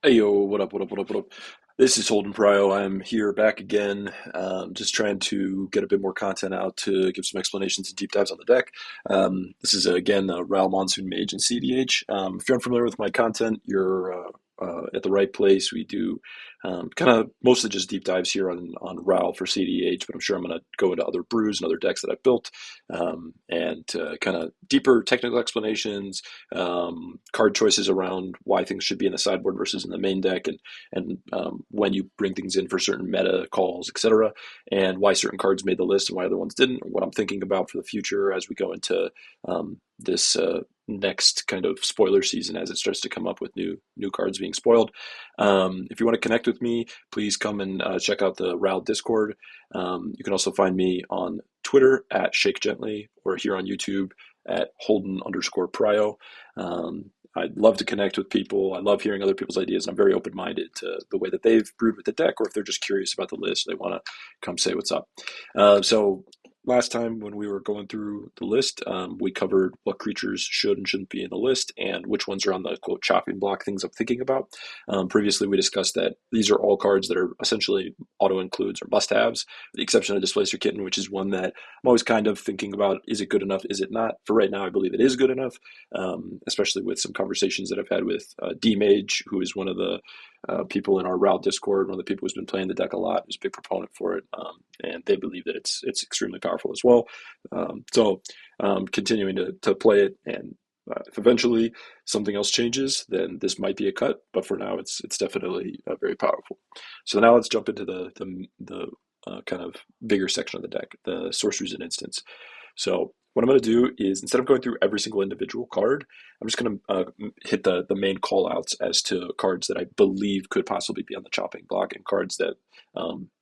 Hey yo, what up, what up, what up, what up? This is Holden Prio. I'm here back again, just trying to get a bit more content out to give some explanations and deep dives on the deck. This is again Ral Monsoon Mage and cEDH. If you're unfamiliar with my content, you're at the right place. We do kind of mostly just deep dives here on Ral for cEDH, but I'm sure I'm going to go into other brews and other decks that I've built, and kind of deeper technical explanations, card choices around why things should be in the sideboard versus in the main deck, and when you bring things in for certain meta calls, etc., and why certain cards made the list and why other ones didn't, or what I'm thinking about for the future as we go into this next kind of spoiler season as it starts to come up with new cards being spoiled. If you want to connect with me, please come and check out the RAL Discord. You can also find me on Twitter at Shake Gently or here on YouTube at Holden_Prio. I'd love to connect with people. I love hearing other people's ideas. I'm very open-minded to the way that they've brewed with the deck, or if they're just curious about the list, they want to come say what's up. So last time when we were going through the list, we covered what creatures should and shouldn't be in the list and which ones are on the quote chopping block things I'm thinking about. Previously, we discussed that these are all cards that are essentially auto includes or must haves, with the exception of Displace Your Kitten, which is one that I'm always kind of thinking about, is it good enough? Is it not? For right now, I believe it is good enough, especially with some conversations that I've had with D-Mage, who is one of the people in our RAL Discord, one of the people who's been playing the deck a lot, who's a big proponent for it, and they believe that it's extremely powerful as well. Continuing to play it, and if eventually something else changes, then this might be a cut. But for now, it's definitely very powerful. So now let's jump into the kind of bigger section of the deck, the sorceries and instants. So what I'm going to do is, instead of going through every single individual card, I'm just going to hit the main call outs as to cards that I believe could possibly be on the chopping block and cards that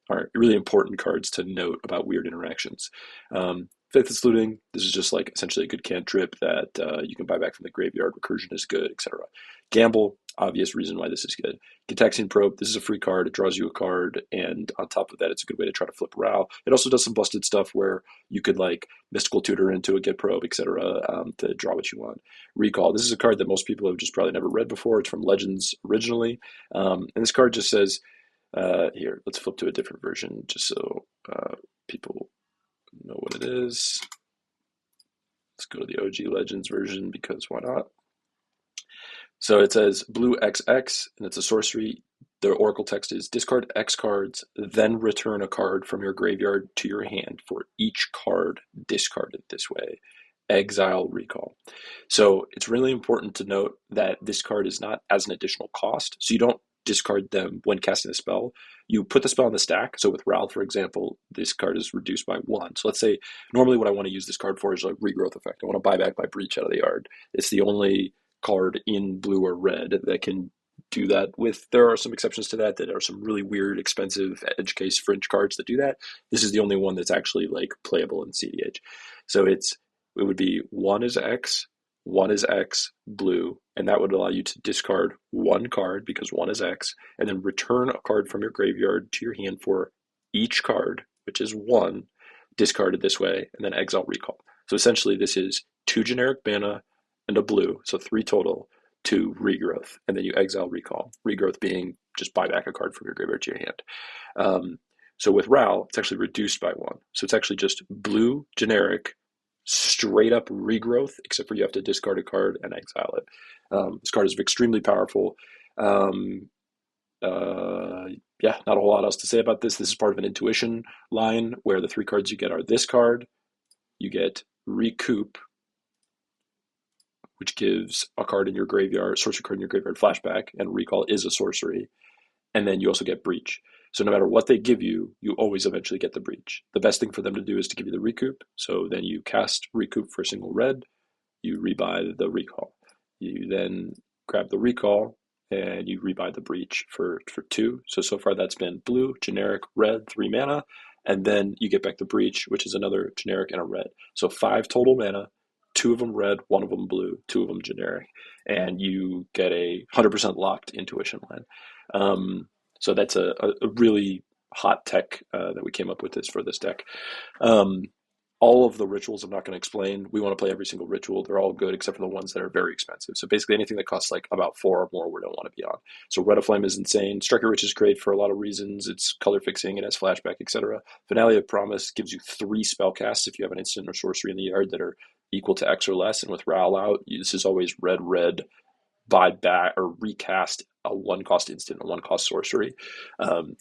are really important cards to note about weird interactions. Faithless Looting, this is just like essentially a good cantrip that you can buy back from the graveyard. Recursion is good, etc. Gamble, obvious reason why this is good. Gitaxian Probe, this is a free card. It draws you a card, and on top of that, it's a good way to try to flip Ral. It also does some busted stuff where you could like Mystical Tutor into a Get Probe, etc., to draw what you want. Recall, this is a card that most people have just probably never read before. It's from Legends originally, and this card just says, here, let's flip to a different version just so people know what it is. Let's go to the OG Legends version because why not? So it says blue XX, and it's a sorcery. The Oracle text is discard X cards, then return a card from your graveyard to your hand for each card discarded this way. Exile Recall. So it's really important to note that this card is not as an additional cost. So you don't discard them when casting a spell. You put the spell on the stack. So with Ral, for example, this card is reduced by 1. So let's say normally what I want to use this card for is a regrowth effect. I want to buy back my Breach out of the yard. It's the only card in blue or red that can do that. With there are some exceptions to that are some really weird, expensive edge case fringe cards that do that. This is the only one that's actually like playable in cEDH. So it would be 1 is X, 1 is X, blue, and that would allow you to discard one card because 1 is X, and then return a card from your graveyard to your hand for each card, which is 1, discarded this way, and then exile recall. So essentially, this is 2 generic mana and a blue, so 3 total, to regrowth, and then you exile recall. Regrowth being just buy back a card from your graveyard to your hand. So with Ral, it's actually reduced by 1. So it's actually just blue generic straight up regrowth, except for you have to discard a card and exile it. This card is extremely powerful. Yeah, not a whole lot else to say about this. This is part of an intuition line where the 3 cards you get are this card, you get Recoup, which gives a card in your graveyard, sorcery card in your graveyard flashback, and Recall is a sorcery. And then you also get Breach. So no matter what they give you, you always eventually get the Breach. The best thing for them to do is to give you the Recoup. So then you cast Recoup for a single red, you rebuy the Recall. You then grab the Recall, and you rebuy the Breach for 2. So far that's been blue, generic, red, 3 mana, and then you get back the Breach, which is another generic and a red. So 5 total mana, 2 of them red, 1 of them blue, 2 of them generic, and you get a 100% locked intuition line. So that's a really hot tech that we came up with this for this deck. all of the rituals I'm not going to explain. We want to play every single ritual. They're all good except for the ones that are very expensive. So basically anything that costs like about 4 or more, we don't want to be on. So Red of Flame is insane. Striker Rich is great for a lot of reasons. It's color fixing, it has flashback, etc. Finale of Promise gives you 3 spell casts if you have an instant or sorcery in the yard that are equal to X or less. And with Ral out, this is always red, red, buy back or recast a 1-cost instant, a 1-cost sorcery.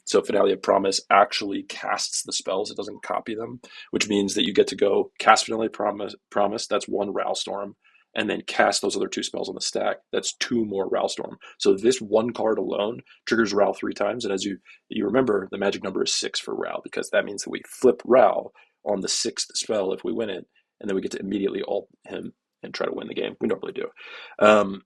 So Finale of Promise actually casts the spells; it doesn't copy them, which means that you get to go cast Finale Promise. That's 1 Ral Storm, and then cast those other 2 spells on the stack. That's 2 more Ral Storm. So this 1 card alone triggers Ral 3 times, and as you remember, the magic number is 6 for Ral because that means that we flip Ral on the 6th spell if we win it, and then we get to immediately ult him and try to win the game. We normally do. Um,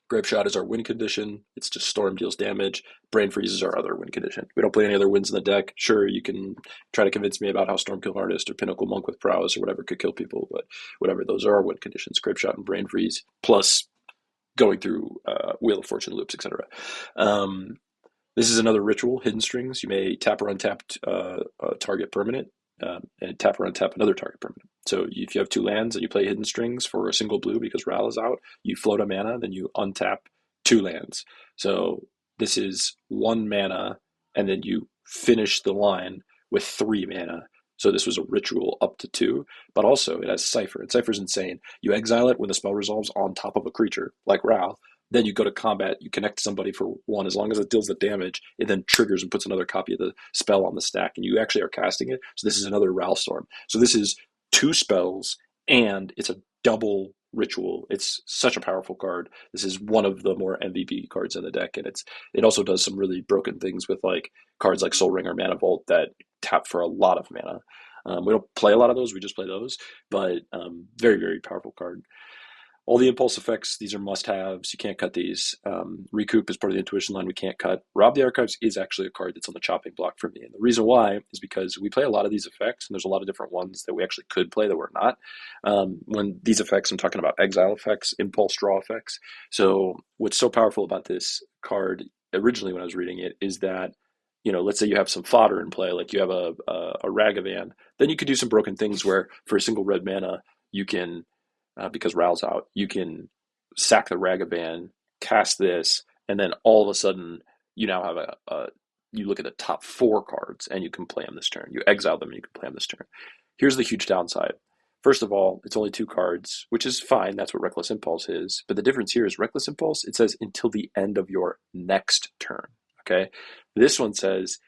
Grape Shot is our win condition. It's just Storm deals damage. Brain Freeze is our other win condition. We don't play any other wins in the deck. Sure, you can try to convince me about how Stormkill Artist or Pinnacle Monk with Prowess or whatever could kill people, but whatever, those are our win conditions. Grape Shot and Brain Freeze, plus going through Wheel of Fortune loops, etc. This is another ritual, Hidden Strings. You may tap or untap a target permanent, and tap or untap another target permanent. So if you have 2 lands and you play Hidden Strings for a single blue because Ral is out, you float a mana, then you untap 2 lands. So this is 1 mana, and then you finish the line with 3 mana. So this was a ritual up to 2, but also it has Cypher, and Cypher's insane. You exile it when the spell resolves on top of a creature, like Ral. Then you go to combat, you connect somebody for 1, as long as it deals the damage, it then triggers and puts another copy of the spell on the stack, and you actually are casting it. So this is another Ral Storm. So this is 2 spells, and it's a double ritual. It's such a powerful card. This is one of the more MVP cards in the deck, and it also does some really broken things with like cards like Soul Ring or Mana Vault that tap for a lot of mana. We don't play a lot of those, we just play those, but very, very powerful card. All the impulse effects, these are must-haves. You can't cut these. Recoup is part of the intuition line we can't cut. Rob the Archives is actually a card that's on the chopping block for me. And the reason why is because we play a lot of these effects, and there's a lot of different ones that we actually could play that we're not. When these effects, I'm talking about exile effects, impulse draw effects. So what's so powerful about this card, originally when I was reading it, is that let's say you have some fodder in play, like you have a Ragavan, then you could do some broken things where for a single red mana, you can because Ral's out, you can sack the Ragavan, cast this, and then all of a sudden you now have you look at the top 4 cards and you can play them this turn. You exile them and you can play them this turn. Here's the huge downside. First of all, it's only 2 cards, which is fine. That's what Reckless Impulse is. But the difference here is Reckless Impulse, it says until the end of your next turn. Okay? This one says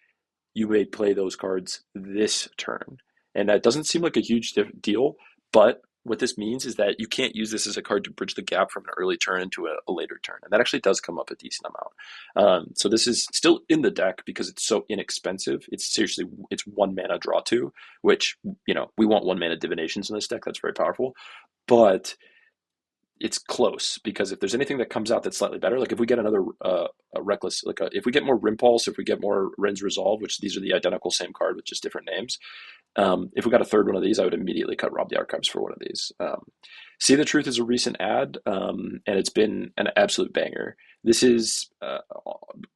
you may play those cards this turn. And that doesn't seem like a huge deal, but what this means is that you can't use this as a card to bridge the gap from an early turn into a later turn. And that actually does come up a decent amount. So this is still in the deck because it's so inexpensive. It's 1 mana draw 2, which, we want 1 mana divinations in this deck. That's very powerful. But it's close because if there's anything that comes out that's slightly better, like if we get another reckless, if we get more Rimpulse, if we get more Ren's Resolve, which these are the identical same card with just different names, if we got a third one of these, I would immediately cut Rob the Archives for one of these. See the Truth is a recent ad, and it's been an absolute banger. This is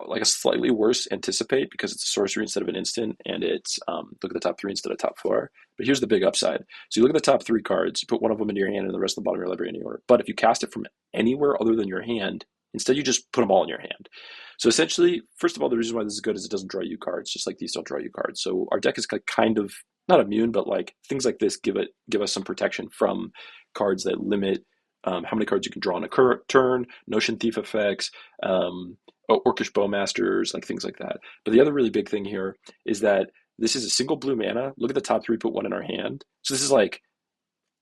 like a slightly worse Anticipate because it's a sorcery instead of an instant, and it's look at the top 3 instead of top 4. But here's the big upside. So you look at the top 3 cards, you put one of them into your hand and the rest of the bottom of your library in any order. But if you cast it from anywhere other than your hand, instead you just put them all in your hand. So essentially, first of all, the reason why this is good is it doesn't draw you cards, just like these don't draw you cards. So our deck is kind of not immune, but like things like this give us some protection from cards that limit how many cards you can draw in a turn, Notion Thief effects, Orcish Bowmasters, like things like that. But the other really big thing here is that this is a single blue mana. Look at the top 3, put 1 in our hand. So this is like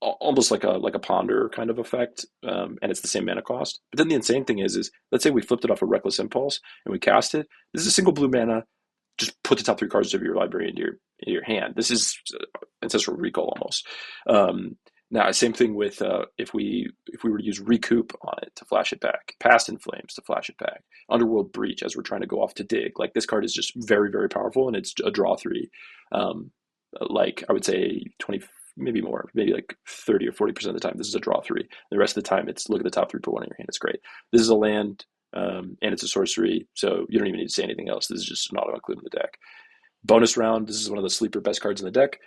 almost like a ponder kind of effect, and it's the same mana cost. But then the insane thing is let's say we flipped it off a Reckless Impulse and we cast it. This is a single blue mana. Just put the top 3 cards of your library into your hand. This is Ancestral Recall almost. Now, same thing with if we were to use Recoup on it to flash it back, Past in Flames to flash it back, Underworld Breach as we're trying to go off to dig. Like this card is just very, very powerful, and it's a draw 3. Like I would say 20, maybe more, maybe like 30 or 40% of the time, this is a draw 3. The rest of the time, it's look at the top 3, put 1 in your hand. It's great. This is a land, and it's a sorcery, so you don't even need to say anything else. This is just an auto include in the deck. Bonus round, this is one of the sleeper best cards in the deck.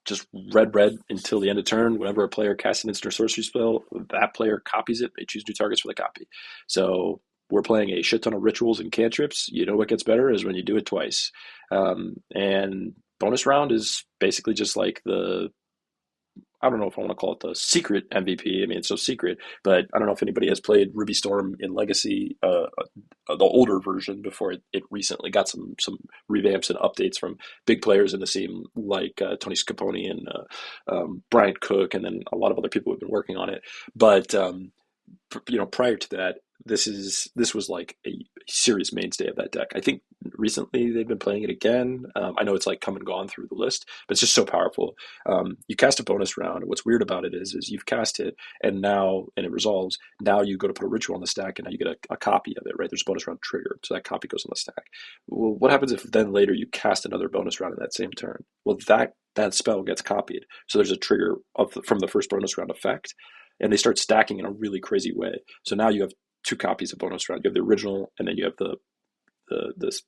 just red until the end of turn. Whenever a player casts an instant or sorcery spell, that player copies it. They choose new targets for the copy. So we're playing a shit ton of rituals and cantrips. You know what gets better is when you do it twice. And bonus round is basically just like the, I don't know if I want to call it the secret MVP. I mean, it's so secret, but I don't know if anybody has played Ruby Storm in Legacy, the older version before it recently got some revamps and updates from big players in the scene like Tony Scaponi and Bryant Cook, and then a lot of other people who've been working on it. But prior to that, this was like a serious mainstay of that deck. I think recently they've been playing it again. I know it's like come and gone through the list, but it's just so powerful. You cast a bonus round. What's weird about it is you've cast it, and it resolves. Now you go to put a ritual on the stack, and now you get a copy of it. Right? There's a bonus round trigger, so that copy goes on the stack. Well, what happens if then later you cast another bonus round in that same turn? Well, that spell gets copied. So there's a trigger from the first bonus round effect, and they start stacking in a really crazy way. So now you have two copies of bonus round. You have the original, and then you have the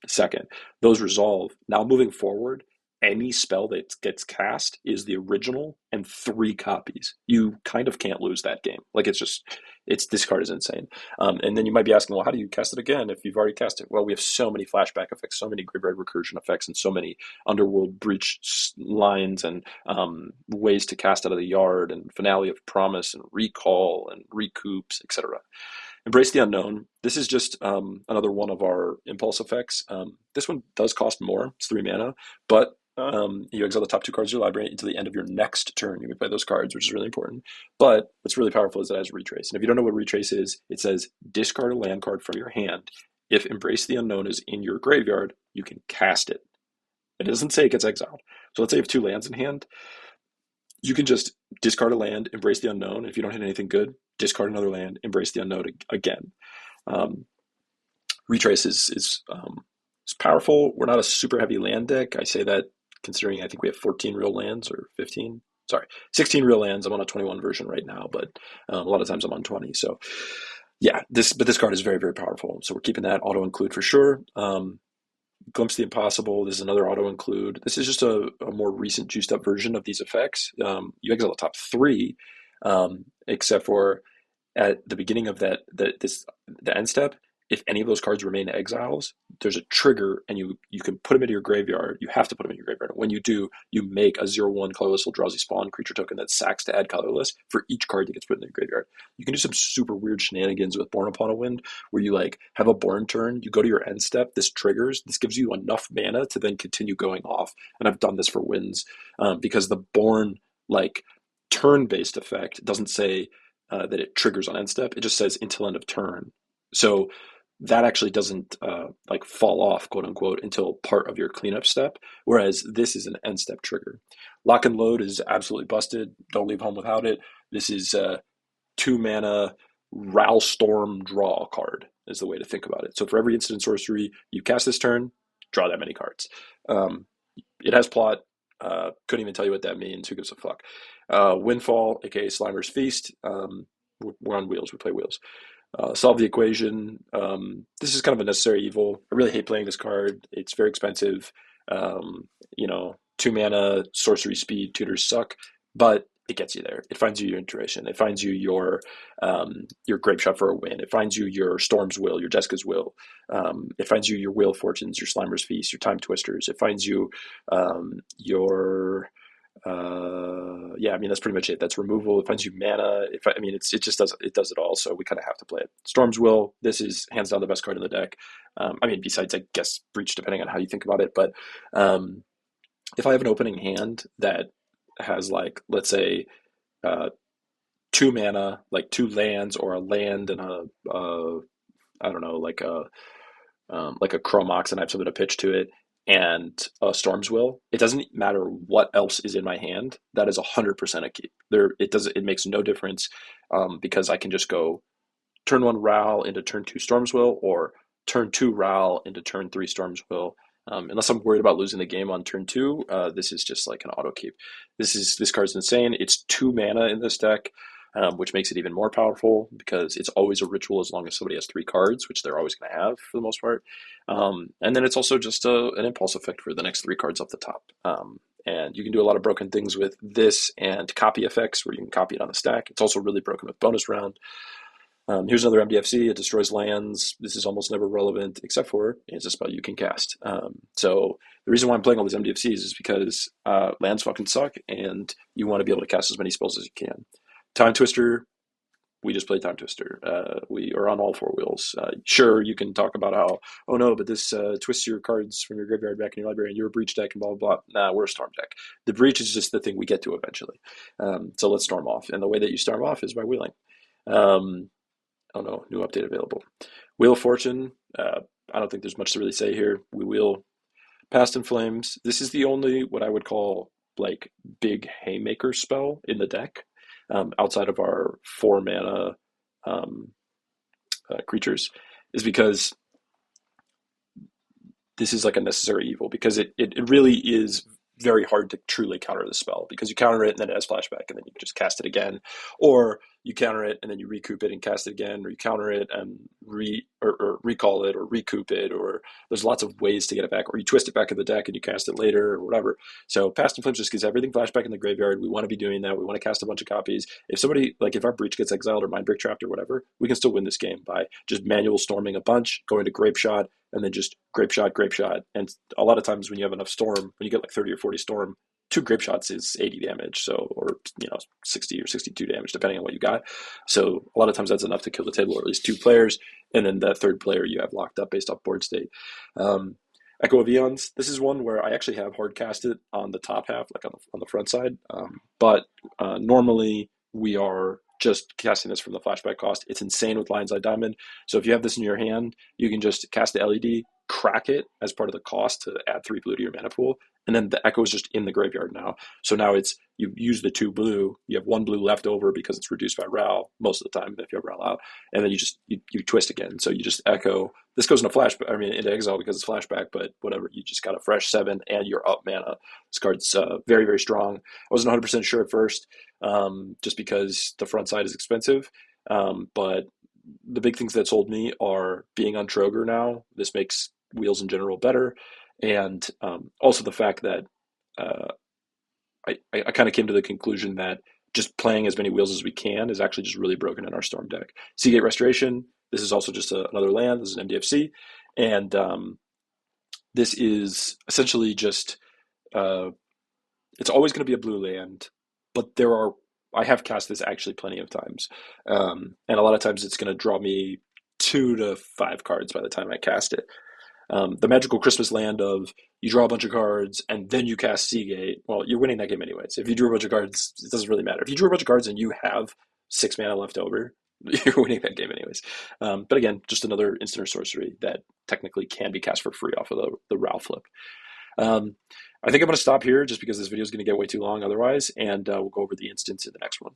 second. Those resolve. Now moving forward, any spell that gets cast is the original and three copies. You kind of can't lose that game. Like this card is insane. And then you might be asking, well, how do you cast it again if you've already cast it? Well, we have so many flashback effects, so many graveyard recursion effects, and so many underworld breach lines and ways to cast out of the yard, and finale of promise and recall and recoups, etc. Embrace the Unknown. This is just another one of our impulse effects. This one does cost more. It's 3 mana, but you exile the top two cards of your library until the end of your next turn. You may play those cards, which is really important. But what's really powerful is it has retrace. And if you don't know what retrace is, it says discard a land card from your hand. If Embrace the Unknown is in your graveyard, you can cast it. It doesn't say it gets exiled. So let's say you have 2 lands in hand. You can just discard a land, Embrace the Unknown. If you don't hit anything good, discard another land, Embrace the Unknown again. Retrace is powerful. We're not a super heavy land deck. I say that considering I think we have 14 real lands, or 15. Sorry, 16 real lands. I'm on a 21 version right now, but a lot of times I'm on 20. So yeah, this card is very, very powerful. So we're keeping that auto include for sure. Glimpse the Impossible. This is another auto include. This is just a more recent juiced up version of these effects. You exile the top 3, except for at the beginning of the end step. If any of those cards remain exiles, there's a trigger, and you can put them into your graveyard. You have to put them in your graveyard. When you do, you make a 0/1 colorless Eldrazi Spawn creature token that sacks to add colorless for each card that gets put in your graveyard. You can do some super weird shenanigans with Born Upon a Wind, where you like have a Born turn, you go to your end step, this triggers, this gives you enough mana to then continue going off. And I've done this for wins because the Born like turn-based effect doesn't say that it triggers on end step. It just says until end of turn. So that actually doesn't like fall off, quote unquote, until part of your cleanup step. Whereas this is an end step trigger. Lock and Load is absolutely busted. Don't leave home without it. This is 2 mana Ral STORM draw card is the way to think about it. So for every instant sorcery you cast this turn, draw that many cards. It has plot. Couldn't even tell you what that means. Who gives a fuck? Windfall, aka Slimer's Feast. We're on wheels. We play wheels. Solve the Equation. This is kind of a necessary evil. I really hate playing this card. It's very expensive. 2 mana sorcery speed tutors suck, but it gets you there. It finds you your intuition. It finds you your Grape Shot for a win. It finds you your Storm's Will, your Jessica's Will. It finds you your Wheel of Fortunes, your Slimer's Feast, your Time Twisters. It finds you your yeah, I mean that's pretty much it. That's removal. It finds you mana. It just does it all. So we kind of have to play it. Storm's Will. This is hands down the best card in the deck. Besides I guess Breach, depending on how you think about it. But if I have an opening hand that has like let's say 2 mana, like 2 lands or a land and a I don't know like a Chrome Mox, and I have something to pitch to it, and Storm's Will, it doesn't matter what else is in my hand. That is 100% a keep. It makes no difference because I can just go turn 1 Ral into turn 2 Storm's Will, or turn 2 Ral into turn 3 Storm's Will. Unless I'm worried about losing the game on turn 2, this is just like an auto keep. This card's insane. It's 2 mana in this deck. Which makes it even more powerful because it's always a ritual as long as somebody has 3 cards, which they're always going to have for the most part. And then it's also just an impulse effect for the next 3 cards off the top. And you can do a lot of broken things with this and copy effects where you can copy it on the stack. It's also really broken with bonus round. Here's another MDFC. It destroys lands. This is almost never relevant, except for it's a spell you can cast. So the reason why I'm playing all these MDFCs is because lands fucking suck, and you want to be able to cast as many spells as you can. Time Twister, we just play Time Twister. We are on all four wheels. Sure, you can talk about how, oh no, but this twists your cards from your graveyard back in your library and you're a breach deck and blah, blah, blah. Nah, we're a storm deck. The breach is just the thing we get to eventually. So let's storm off. And the way that you storm off is by wheeling. Oh no, new update available. Wheel of Fortune. I don't think there's much to really say here. We wheel Past in Flames. This is the only what I would call like big haymaker spell in the deck, outside of our 4 mana creatures, is because this is like a necessary evil, because it really is very hard to truly counter the spell, because you counter it and then it has flashback and then you just cast it again, or you counter it and then you recoup it and cast it again, or you counter it and or recall it or recoup it, or there's lots of ways to get it back, or you twist it back in the deck and you cast it later or whatever. So Past in Flames just gives everything flashback in the graveyard. We want to be doing that. We want to cast a bunch of copies. If somebody, like if our breach gets exiled or mind break trapped or whatever, we can still win this game by just manual storming a bunch, going to grape shot, and then just grape shot, grape shot. And a lot of times when you have enough storm, when you get like 30 or 40 storm, 2 grape shots is 80 damage. So, or, 60 or 62 damage, depending on what you got. So a lot of times that's enough to kill the table, or at least 2 players. And then that third player you have locked up based off board state. Echo of Eons. This is one where I actually have hard cast it on the top half, like on the front side. But normally we are just casting this from the flashback cost. It's insane with Lion's Eye Diamond. So if you have this in your hand, you can just cast the LED, crack it as part of the cost to add 3 blue to your mana pool, and then the Echo is just in the graveyard now. So now it's, you use the 2 blue, you have 1 blue left over because it's reduced by Ral most of the time if you have Ral out, and then you twist again. So you just Echo. This goes into flashback. I mean into exile because it's flashback, but whatever. You just got a fresh 7 and you're up mana. This card's very, very strong. I wasn't 100% sure at first, just because the front side is expensive. But the big things that sold me are being on Troger now. This makes wheels in general better, and also the fact that I kind of came to the conclusion that just playing as many wheels as we can is actually just really broken in our Storm deck. Seagate Restoration. This is also just another land. This is an MDFC, and this is essentially just it's always going to be a blue land, but I have cast this actually plenty of times, and a lot of times it's going to draw me 2 to 5 cards by the time I cast it. The magical Christmas land of you draw a bunch of cards and then you cast Seagate. Well, you're winning that game anyways. If you drew a bunch of cards, it doesn't really matter. If you drew a bunch of cards and you have 6 mana left over, you're winning that game anyways. But again, just another instant or sorcery that technically can be cast for free off of the Ral flip. I think I'm going to stop here just because this video is going to get way too long otherwise, and we'll go over the instance in the next one.